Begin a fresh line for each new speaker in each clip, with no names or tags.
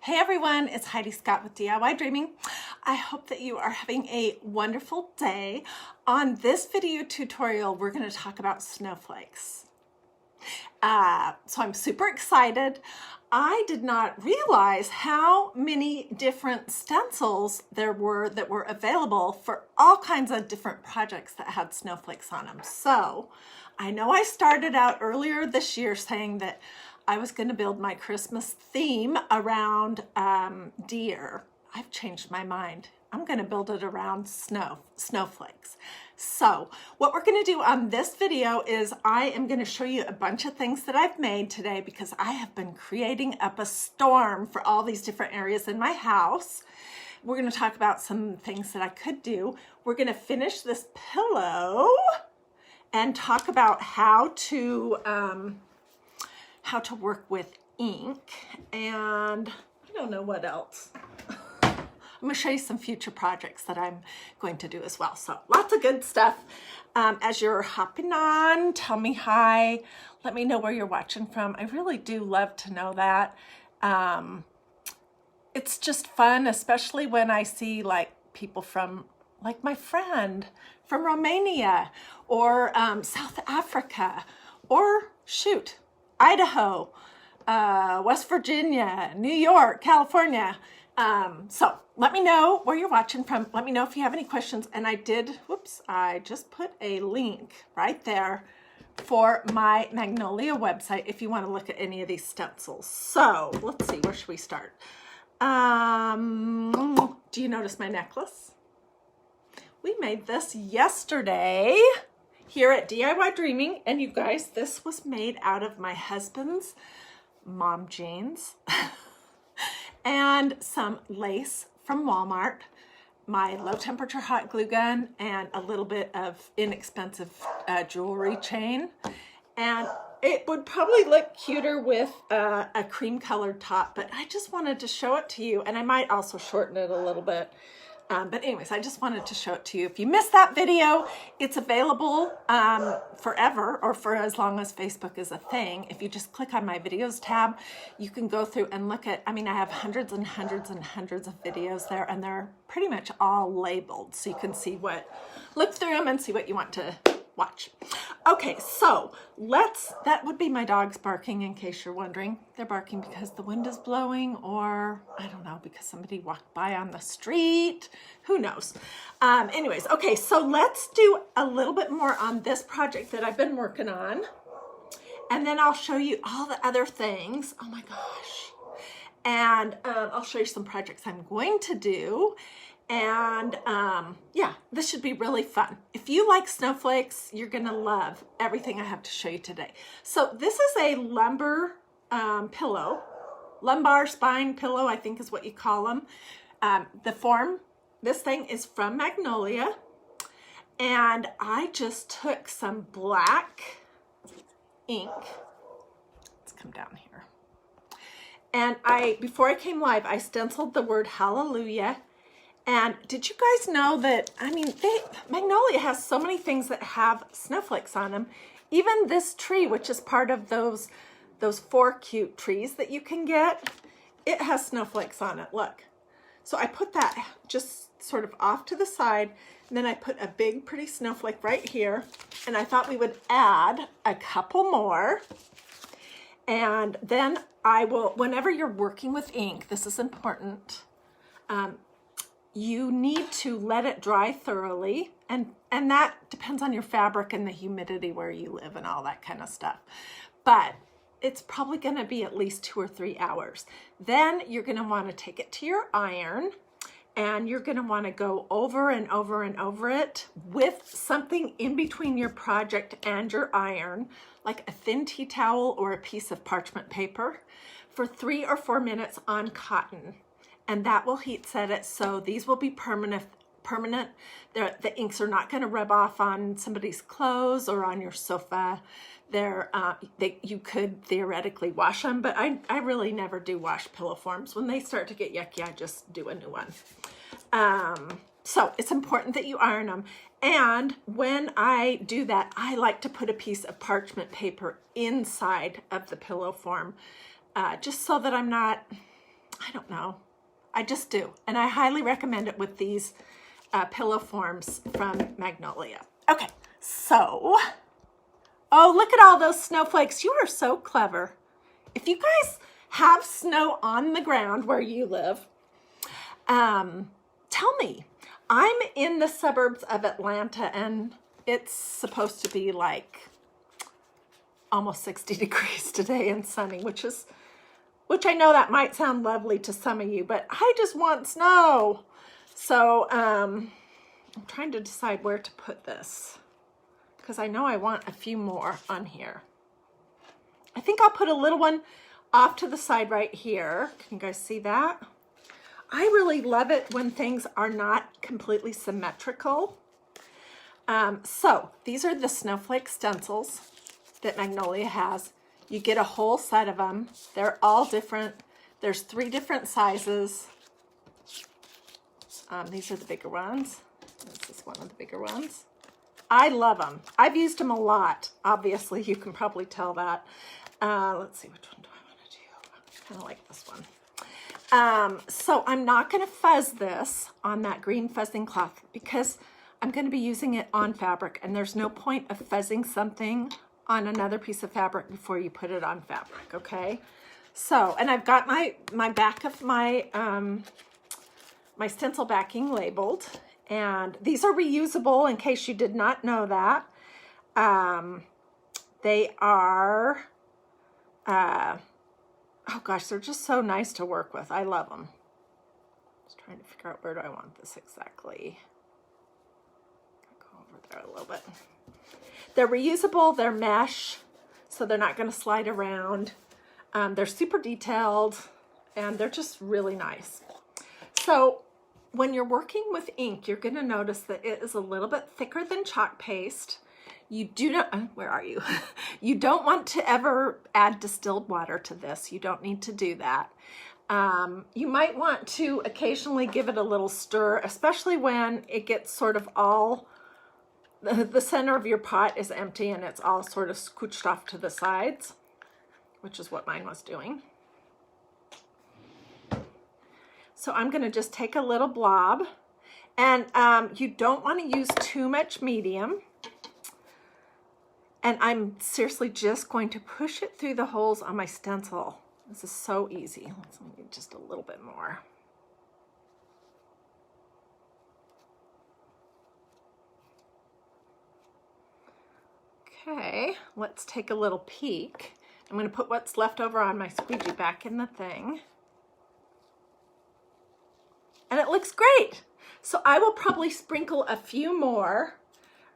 Hey everyone, it's Hiedi Scott with DIY I hope that you are having a wonderful day. On this video tutorial, we're going to talk about snowflakes. So I'm super excited. I did not realize how many different stencils there were that were available for all kinds of different projects that had snowflakes on them. So I know I started out earlier this year saying that I was going to build my Christmas theme around deer. I've changed my mind. I'm going to build it around snowflakes. So what we're going to do on this video is I am going to show you a bunch of things that I've made today because I have been creating up a storm for all these different areas in my house. We're going to talk about some things that I could do. We're going to finish this pillow and talk about how to work with ink, and I don't know what else. I'm going to show you some future projects that I'm going to do as well. So lots of good stuff. As you're hopping on, tell me hi. Let me know where you're watching from. I really do love to know that. It's just fun, especially when I see like people from, like my friend from Romania or South Africa or shoot, Idaho, West Virginia, New York, California. So let me know where you're watching from. Let me know if you have any questions. And I just put a link right there for my Magnolia website if you want to look at any of these stencils. So let's see, where should we start? Do you notice my necklace? We made this yesterday here at DiyDreaming, and you guys, this was made out of my husband's mom jeans and some lace from Walmart, my low temperature hot glue gun, and a little bit of inexpensive jewelry chain. And it would probably look cuter with a cream colored top, but I just wanted to show it to you, and I might also shorten it a little bit. But anyways, I just wanted to show it to you. If you missed that video, it's available forever, or for as long as Facebook is a thing. If you just click on my videos tab, you can go through and look at, I have hundreds and hundreds and hundreds of videos there, and they're pretty much all labeled. So you can see look through them and see what you want to watch. Okay, so that would be my dogs barking, in case you're wondering. They're barking because the wind is blowing, or I don't know, because somebody walked by on the street. Who knows? Anyways, okay, so let's do a little bit more on this project that I've been working on. And then I'll show you all the other things. Oh my gosh. And I'll show you some projects I'm going to do. And yeah, this should be really fun. If you like snowflakes, you're gonna love everything I have to show you today. So this is a lumbar spine pillow, I think is what you call them. This thing is from Magnolia, and I just took some black ink. Let's come down here. And before I came live, I stenciled the word hallelujah. And did you guys know that, Magnolia has so many things that have snowflakes on them. Even this tree, which is part of those 4 cute trees that you can get, it has snowflakes on it, look. So I put that just sort of off to the side, and then I put a big pretty snowflake right here, and I thought we would add a couple more. And then I will, whenever you're working with ink, this is important, you need to let it dry thoroughly, and that depends on your fabric and the humidity where you live and all that kind of stuff. But it's probably going to be at least 2 or 3 hours. Then you're going to want to take it to your iron, and you're going to want to go over and over and over it with something in between your project and your iron, like a thin tea towel or a piece of parchment paper, for 3 or 4 minutes on cotton. And that will heat set it, so these will be permanent. The inks are not going to rub off on somebody's clothes or on your sofa. You could theoretically wash them, but I really never do wash pillow forms. When they start to get yucky, I just do a new one. So it's important that you iron them. And when I do that, I like to put a piece of parchment paper inside of the pillow form, just so that I'm not I don't know. I just do. And I highly recommend it with these pillow forms from Magnolia. Okay, so, oh, look at all those snowflakes. You are so clever. If you guys have snow on the ground where you live, tell me. I'm in the suburbs of Atlanta, and it's supposed to be like almost 60 degrees today and sunny, which I know that might sound lovely to some of you, but I just want snow. So I'm trying to decide where to put this because I know I want a few more on here. I think I'll put a little one off to the side right here. Can you guys see that? I really love it when things are not completely symmetrical. So these are the snowflake stencils that Magnolia has. You get a whole set of them. They're all different. There's 3 different sizes. These are the bigger ones. This is one of the bigger ones. I love them. I've used them a lot. Obviously, you can probably tell that. Let's see, which one do I want to do? I kind of like this one. So I'm not going to fuzz this on that green fuzzing cloth because I'm going to be using it on fabric, and there's no point of fuzzing something on another piece of fabric before you put it on fabric, okay? So, and I've got my back of my my stencil backing labeled, and these are reusable in case you did not know that. They are, oh gosh, they're just so nice to work with. I love them. Just trying to figure out where do I want this exactly. Go over there a little bit. They're reusable, they're mesh, so they're not going to slide around. They're super detailed, and they're just really nice. So when you're working with ink, you're going to notice that it is a little bit thicker than chalk paste. You do not, where are you? You don't want to ever add distilled water to this. You don't need to do that. You might want to occasionally give it a little stir, especially when it gets sort of all, the center of your pot is empty and it's all sort of scooched off to the sides, which is what mine was doing. So I'm going to just take a little blob, and you don't want to use too much medium. And I'm seriously just going to push it through the holes on my stencil. This is so easy. Let's need just a little bit more. Okay, let's take a little peek. I'm going to put what's left over on my squeegee back in the thing. And it looks great. So I will probably sprinkle a few more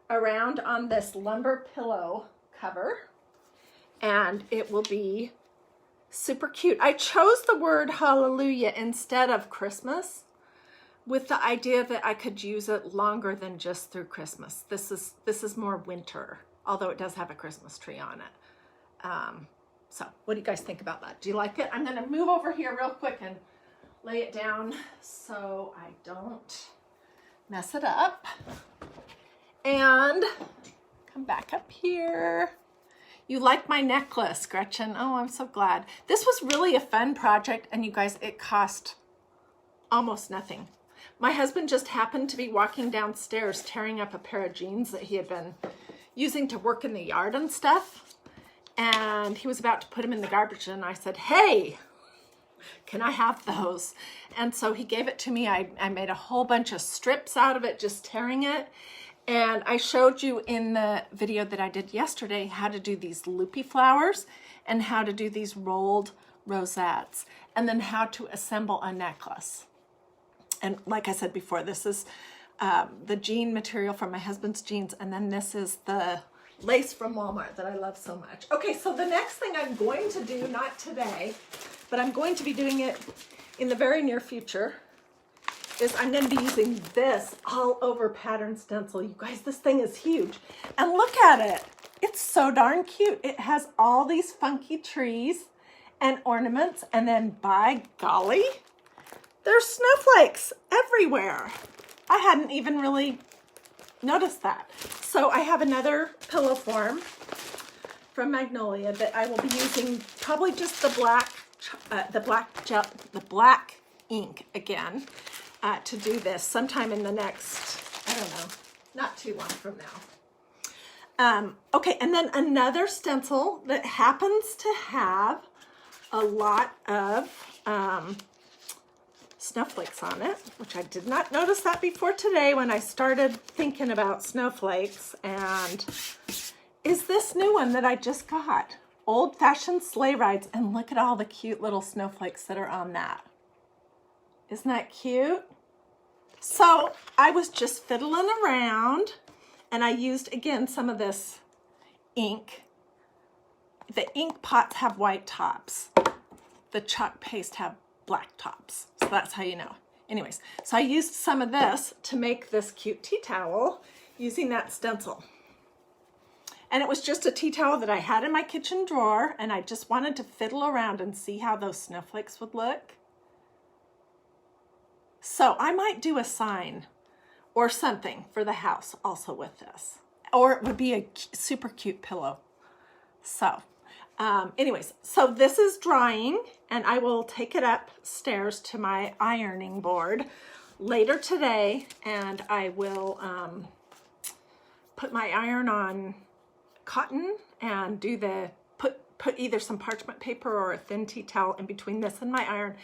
around on this lumber pillow cover, and it will be super cute. I chose the word hallelujah instead of Christmas with the idea that I could use it longer than just through Christmas. This is more winter, although it does have a Christmas tree on it. So what do you guys think about that? Do you like it? I'm going to move over here real quick and lay it down so I don't mess it up. And come back up here. You like my necklace, Gretchen. Oh, I'm so glad. This was really a fun project, and you guys, it cost almost nothing. My husband just happened to be walking downstairs tearing up a pair of jeans that he had been using to work in the yard and stuff. And he was about to put them in the garbage, and I said, hey, can I have those? And so he gave it to me. I made a whole bunch of strips out of it, just tearing it. And I showed you in the video that I did yesterday how to do these loopy flowers and how to do these rolled rosettes, and then how to assemble a necklace. And like I said before, this is the jean material from my husband's jeans, and then this is the lace from Walmart that I love so much. Okay, so the next thing I'm going to do, not today, but I'm going to be doing it in the very near future, is I'm going to be using this all over pattern stencil. You guys, this thing is huge. And look at it. It's so darn cute. It has all these funky trees and ornaments, and then by golly, there's snowflakes everywhere. I hadn't even really noticed that. So I have another pillow form from Magnolia that I will be using, probably just the black the black ink again to do this sometime in the next, I don't know, not too long from now. Okay, and then another stencil that happens to have a lot of snowflakes on it, which I did not notice that before today when I started thinking about snowflakes, and is this new one that I just got. Old-fashioned sleigh rides, and look at all the cute little snowflakes that are on that. Isn't that cute? So I was just fiddling around, and I used, again, some of this ink. The ink pots have white tops. The chalk paste have black tops. So that's how you know. Anyways, so I used some of this to make this cute tea towel using that stencil. And it was just a tea towel that I had in my kitchen drawer, and I just wanted to fiddle around and see how those snowflakes would look. So I might do a sign or something for the house also with this. Or it would be a super cute pillow. So anyways, so this is drying, and I will take it upstairs to my ironing board later today, and I will put my iron on cotton and do the put either some parchment paper or a thin tea towel in between this and my iron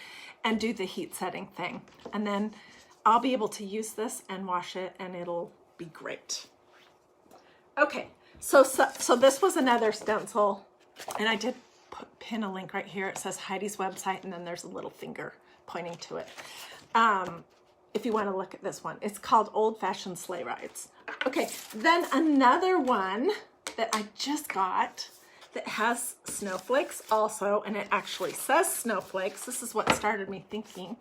and do the heat setting thing, and then I'll be able to use this and wash it, and it'll be great. Okay, so this was another stencil, and I did pin a link right here. It says Heidi's website, and then there's a little finger pointing to it. If you want to look at this one, it's called Old Fashioned Sleigh Rides. Okay, then another one that I just got that has snowflakes also, and it actually says snowflakes. This is what started me thinking,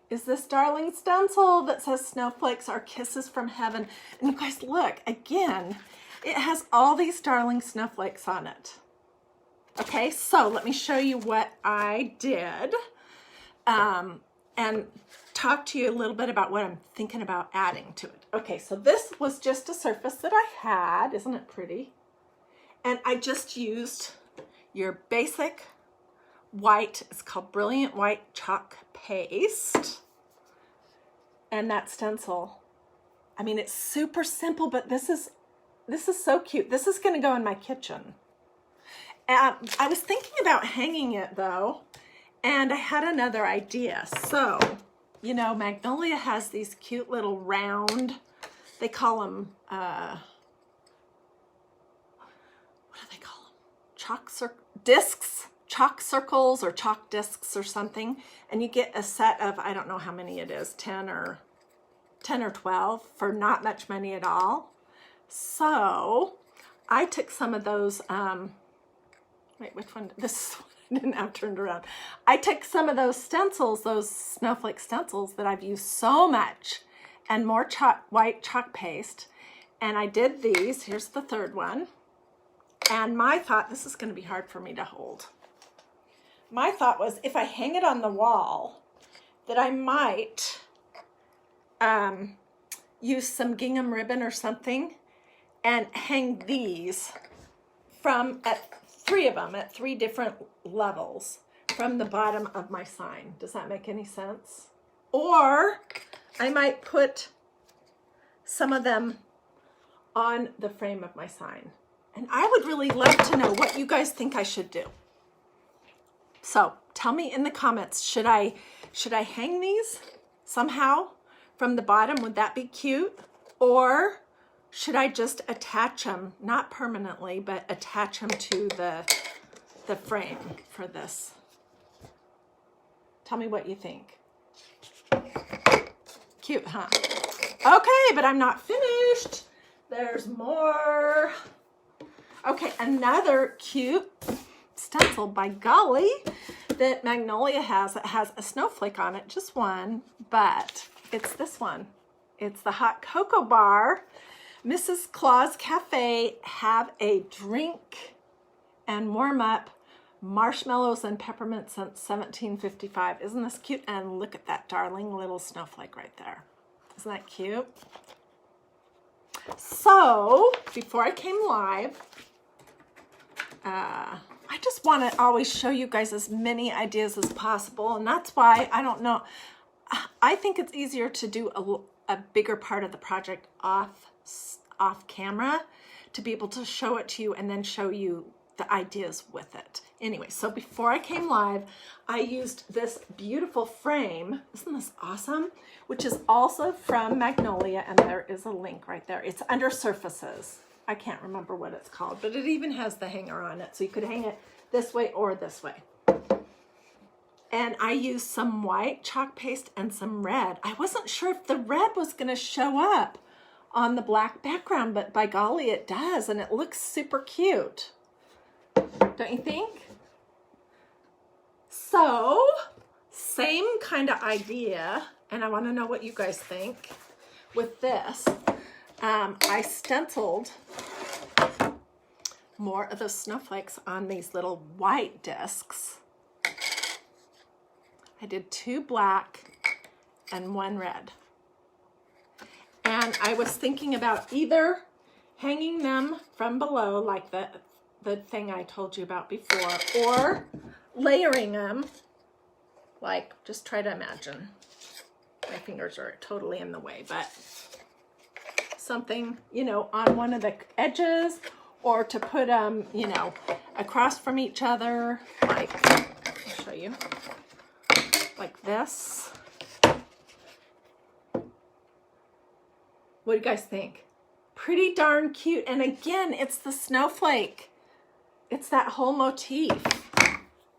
is this darling stencil that says snowflakes are kisses from heaven. And you guys look, again, it has all these darling snowflakes on it. Okay, so let me show you what I did and talk to you a little bit about what I'm thinking about adding to it. Okay, so this was just a surface that I had. Isn't it pretty? And I just used your basic white, it's called Brilliant White Chalk Paste. And that stencil, I mean, it's super simple, but this is so cute. This is gonna go in my kitchen. I was thinking about hanging it though, and I had another idea. So, you know, Magnolia has these cute little round, they call them, what do they call them? Chalk circles or chalk discs or something. And you get a set of, I don't know how many it is, 10 or 12 for not much money at all. So I took some of those, wait, which one? This one I didn't have turned around. I took some of those stencils, those snowflake stencils that I've used so much, and more white chalk paste. And I did these. Here's the third one. And my thought, this is going to be hard for me to hold. My thought was if I hang it on the wall, that I might use some gingham ribbon or something and hang these at 3 of them at 3 different levels from the bottom of my sign. Does that make any sense? Or I might put some of them on the frame of my sign. And I would really love to know what you guys think I should do. So tell me in the comments, should I hang these somehow from the bottom? Would that be cute? Or should I just attach them, not permanently, but attach them to the frame for this? Tell me what you think. Cute, huh? Okay, but I'm not finished. There's more. Okay, another cute stencil, by golly, that Magnolia has. It has a snowflake on it, just one, but it's this one. It's the hot cocoa bar. Mrs. Claus Cafe, have a drink and warm up marshmallows and peppermint since 1755. Isn't this cute? And look at that darling little snowflake right there. Isn't that cute? So before I came live, I just want to always show you guys as many ideas as possible. And that's why, I don't know, I think it's easier to do a bigger part of the project off camera to be able to show it to you and then show you the ideas with it. Anyway, so before I came live, I used this beautiful frame. Isn't this awesome? Which is also from Magnolia, and there is a link right there. It's under surfaces. I can't remember what it's called, but it even has the hanger on it, so you could hang it this way or this way. And I used some white chalk paste and some red. I wasn't sure if the red was going to show up on the black background, but by golly, it does, and it looks super cute. Don't you think? So, same kind of idea, and I want to know what you guys think with this. I stenciled more of the snowflakes on these little white discs. I did 2 black and 1 red. And I was thinking about either hanging them from below like the thing I told you about before, or layering them, like, just try to imagine. My fingers are totally in the way, but something, you know, on one of the edges, or to put them, you know, across from each other, like, I'll show you, like this. What do you guys think? Pretty darn cute. And again, it's the snowflake. It's that whole motif.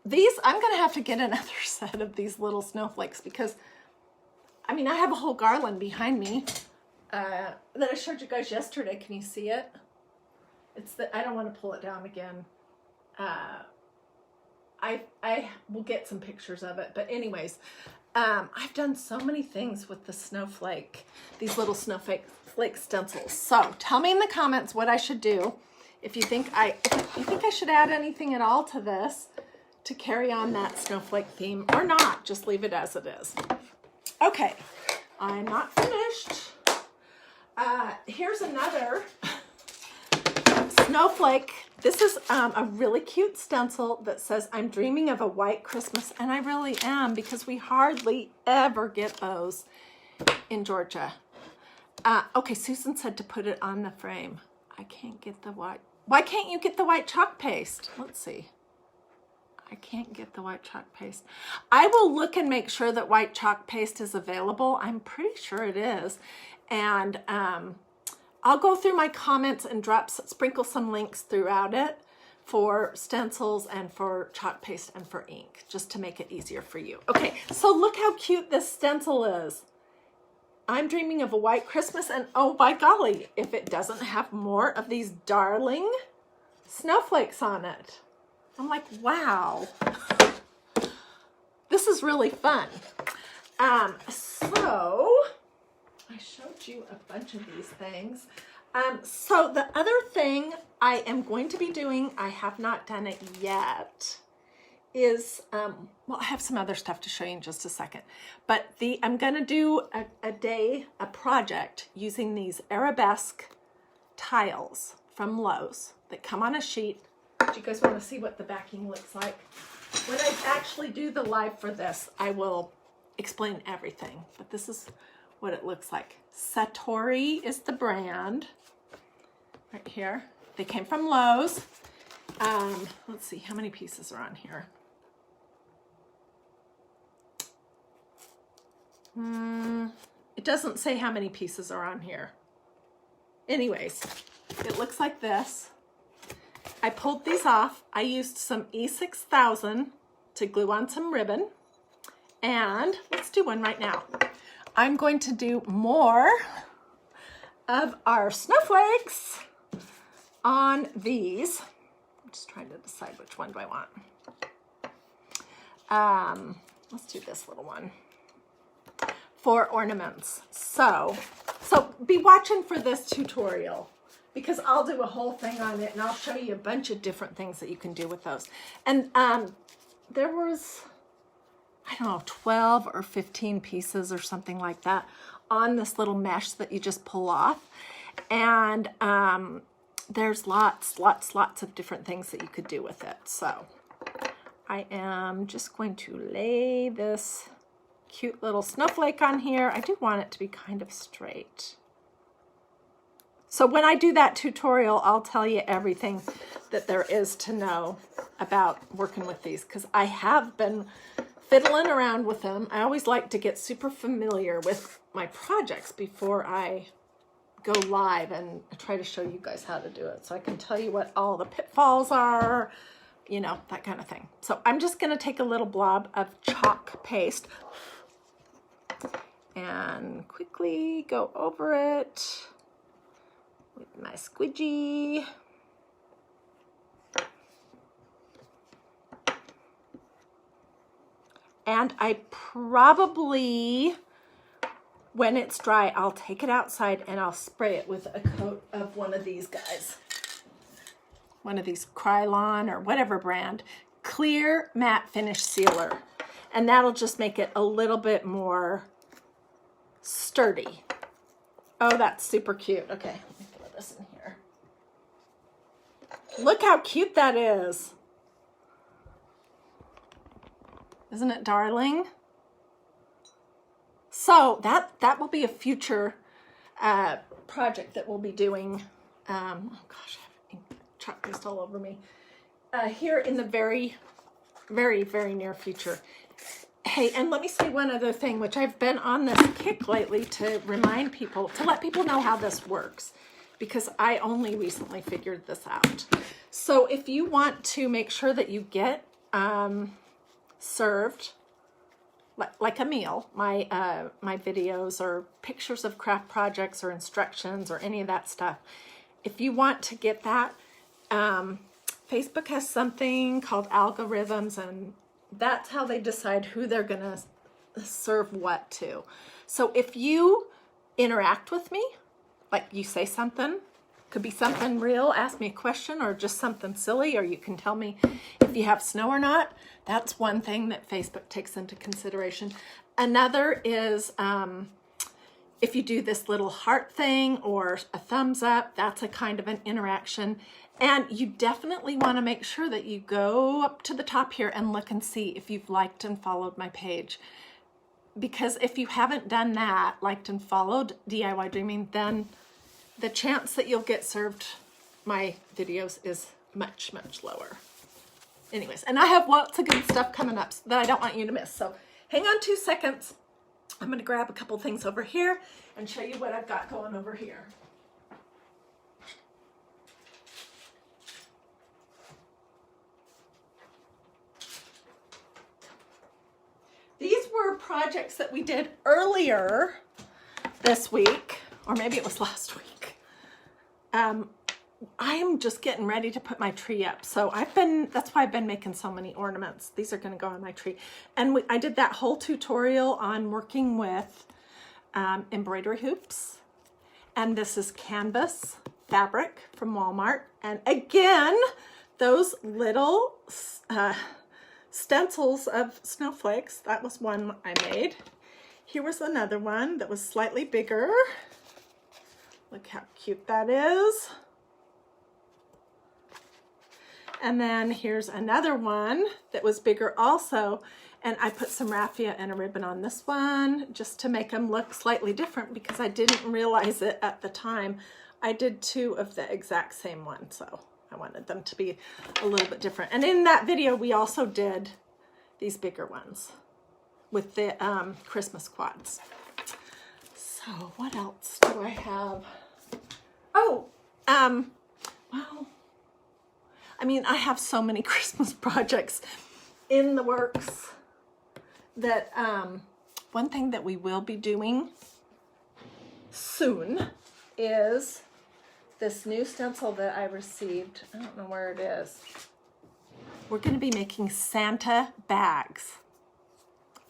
These, I'm going to have to get another set of these little snowflakes because, I mean, I have a whole garland behind me that I showed you guys yesterday. Can you see it? It's the, I don't want to pull it down again. I will get some pictures of it. But anyways, I've done so many things with the snowflake, these little snowflake stencils. So tell me in the comments what I should do. If you think I should add anything at all to this to carry on that snowflake theme, or not, just leave it as it is. Okay, I'm not finished. Here's another snowflake. This is a really cute stencil that says, "I'm dreaming of a white Christmas," and I really am, because we hardly ever get those in Georgia. Okay, Susan said to put it on the frame. I can't get the white. Why can't you get the white chalk paste? Let's see. I can't get the white chalk paste. I will look and make sure that white chalk paste is available. I'm pretty sure it is. And I'll go through my comments and sprinkle some links throughout it for stencils and for chalk paste and for ink, just to make it easier for you. Okay, so look how cute this stencil is. I'm dreaming of a white Christmas, and oh by golly, if it doesn't have more of these darling snowflakes on it. I'm like, wow, this is really fun. So I showed you a bunch of these things. So the other thing I am going to be doing, I have not done it yet, is, well, I have some other stuff to show you in just a second, but I'm going to do a project using these arabesque tiles from Lowe's that come on a sheet. Do you guys want to see what the backing looks like? When I actually do the live for this, I will explain everything, but this is what it looks like. Satori is the brand right here. They came from Lowe's. Let's see how many pieces are on here. It doesn't say how many pieces are on here. Anyways, it looks like this. I pulled these off. I used some E6000 to glue on some ribbon. And let's do one right now. I'm going to do more of our snowflakes on these. I'm just trying to decide which one do I want. Let's do this little one for ornaments. So be watching for this tutorial, because I'll do a whole thing on it and I'll show you a bunch of different things that you can do with those. And there was, I don't know, 12 or 15 pieces or something like that on this little mesh that you just pull off. And there's lots of different things that you could do with it. So I am just going to lay this cute little snowflake on here. I do want it to be kind of straight. So when I do that tutorial, I'll tell you everything that there is to know about working with these, because I have been fiddling around with them. I always like to get super familiar with my projects before I go live and try to show you guys how to do it. So I can tell you what all the pitfalls are, you know, that kind of thing. So I'm just going to take a little blob of chalk paste and quickly go over it with my squidgy. And I probably, when it's dry, I'll take it outside and I'll spray it with a coat of one of these guys. One of these Krylon or whatever brand, clear matte finish sealer. And that'll just make it a little bit more sturdy. Oh, that's super cute. Okay, let me throw this in here. Look how cute that is. Isn't it darling? So that will be a future project that we'll be doing. Oh gosh, I have chalk paste all over me. Here in the very near future. Hey, and let me say one other thing, which I've been on this kick lately to remind people, to let people know how this works, because I only recently figured this out. So if you want to make sure that you get served like a meal, my videos or pictures of craft projects or instructions or any of that stuff, if you want to get that, Facebook has something called algorithms, and that's how they decide who they're gonna serve what to. So if you interact with me, like you say something, could be something real, ask me a question, or just something silly, or you can tell me if you have snow or not. That's one thing that Facebook takes into consideration. Another is if you do this little heart thing or a thumbs up, that's a kind of an interaction. And you definitely want to make sure that you go up to the top here and look and see if you've liked and followed my page. Because if you haven't done that, liked and followed DIY Dreaming, then the chance that you'll get served my videos is much lower. Anyways, and I have lots of good stuff coming up that I don't want you to miss. So hang on 2 seconds. I'm going to grab a couple things over here and show you what I've got going over here. These were projects that we did earlier this week, or maybe it was last week. I'm just getting ready to put my tree up. So that's why I've been making so many ornaments. These are going to go on my tree. And I did that whole tutorial on working with embroidery hoops. And this is canvas fabric from Walmart. And again, those little stencils of snowflakes, that was one I made. Here was another one that was slightly bigger. Look how cute that is. And then here's another one that was bigger also. And I put some raffia and a ribbon on this one just to make them look slightly different, because I didn't realize it at the time. I did 2 of the exact same one, so I wanted them to be a little bit different. And in that video, we also did these bigger ones with the Christmas quads. So what else do I have? Oh, well, I mean, I have so many Christmas projects in the works that one thing that we will be doing soon is this new stencil that I received. I don't know where it is. We're going to be making Santa bags.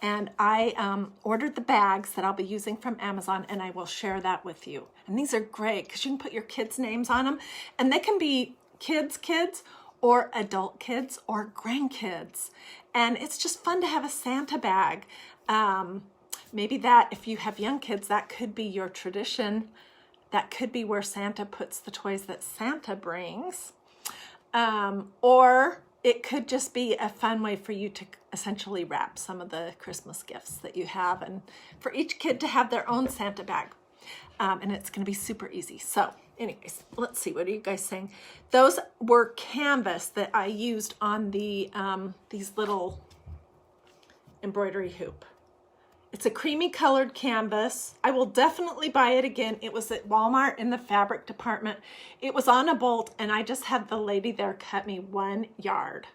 And I ordered the bags that I'll be using from Amazon, and I will share that with you. And these are great because you can put your kids' names on them, and they can be kids, or adult kids, or grandkids. And it's just fun to have a Santa bag. Maybe that, if you have young kids, that could be your tradition That could be where Santa puts the toys that Santa brings. Or it could just be a fun way for you to essentially wrap some of the Christmas gifts that you have, and for each kid to have their own Santa bag. And it's going to be super easy. So anyways, let's see, what are you guys saying? Those were canvas that I used on the these little embroidery hoop. It's a creamy colored canvas. I will definitely buy it again. It was at Walmart in the fabric department. It was on a bolt, and I just had the lady there cut me 1 yard.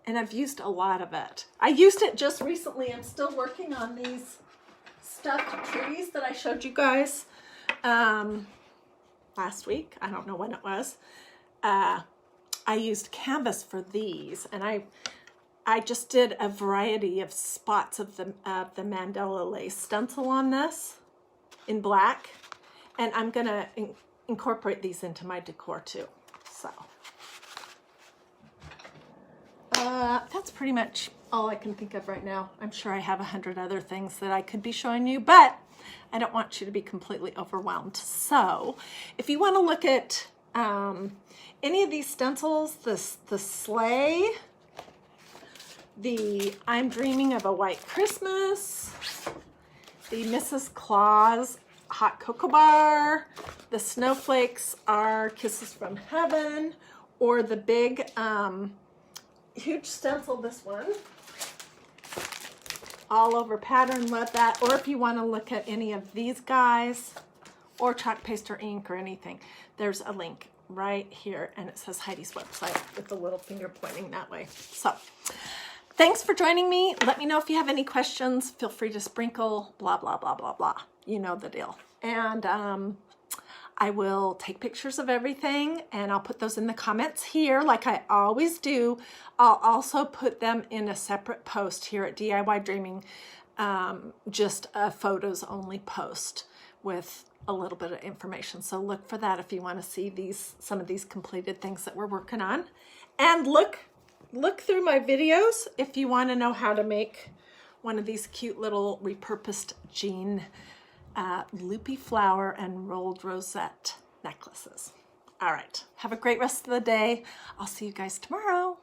And I've used a lot of it. I used it just recently. I'm still working on these stuffed trees that I showed you guys last week. I don't know when it was. I used canvas for these, and I just did a variety of spots of the Mandela lace stencil on this in black, and I'm gonna incorporate these into my decor too. So that's pretty much all I can think of right now. I'm sure I have 100 other things that I could be showing you, but I don't want you to be completely overwhelmed. So if you want to look at any of these stencils, the sleigh, the I'm Dreaming of a White Christmas, the Mrs. Claus hot cocoa bar, the snowflakes are Kisses from Heaven, or the big huge stencil, this one, all over pattern, love that. Or if you want to look at any of these guys, or chalk, paste, or ink, or anything, there's a link right here, and it says Heidi's website with the little finger pointing that way. So thanks for joining me. Let me know if you have any questions. Feel free to sprinkle, blah, blah, blah, blah, blah. You know the deal. And I will take pictures of everything, and I'll put those in the comments here like I always do. I'll also put them in a separate post here at DIY Dreaming, just a photos only post with a little bit of information. So look for that if you want to see some of these completed things that we're working on. And look through my videos if you want to know how to make one of these cute little repurposed jean loopy flower and rolled rosette necklaces. All right, have a great rest of the day. I'll see you guys tomorrow.